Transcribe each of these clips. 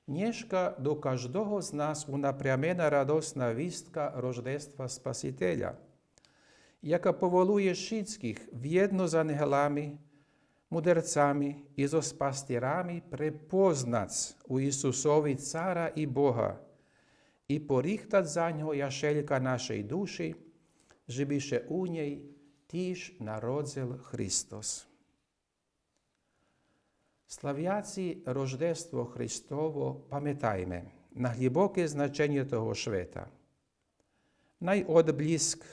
Нєжка до кожного з нас унапрямена радосна вістка Рождества Спасителя, яка поволує всіх в'єдно з ангелами, мудрецами і зо спастирами препознаць у Ісусові Цара і Бога і поріхтать за нього яшелька нашої душі, жебіше у ній тіж народзил Христос. Слав'яці Рождество Христово пам'ятайме на глибоке значення того свята. Найодблиск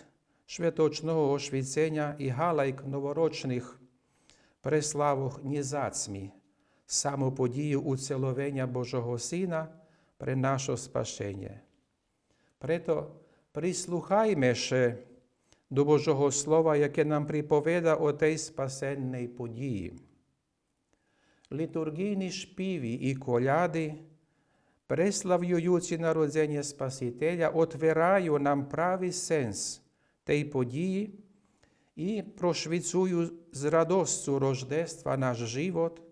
святочного освіцення і галайк новорочних преславох не зацмі саму подію уціловення Божого Сина при наше спасення. Прето прислухайме ще до Божого Слова, яке нам приповіда о тій спасенній події. Літургійні шпіви і коляди, преславлюючи народження Спасителя, отвирають нам правий сенс тієї події і прошвицюють з радостю Рождества наш живот,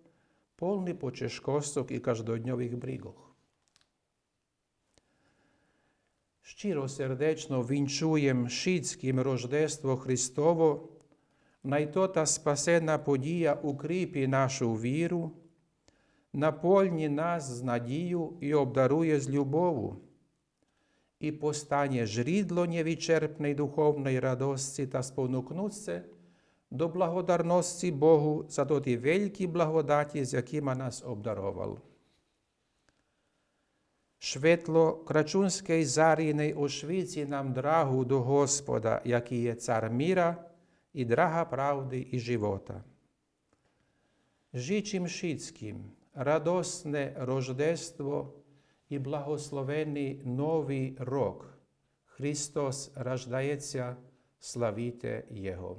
повний почешкосток і каждодньових брігох. Щиросердечно вінчуєм шицьким Рождество Христово, найто та спасена подія укріпі нашу віру, наповні нас з надію і обдарує з любов'ю, і постане жрідло невичерпної духовної радості та спонукнуться до благодарності Богу за ті великі благодаті, з якими нас обдарував. Шветло крачунської заріної освіці нам драгу до Господа, який є цар міра, і драга правди і живота. Жичим шицьким радосне Рождество і благословений Новий рок. Христос рождається, славіте Його.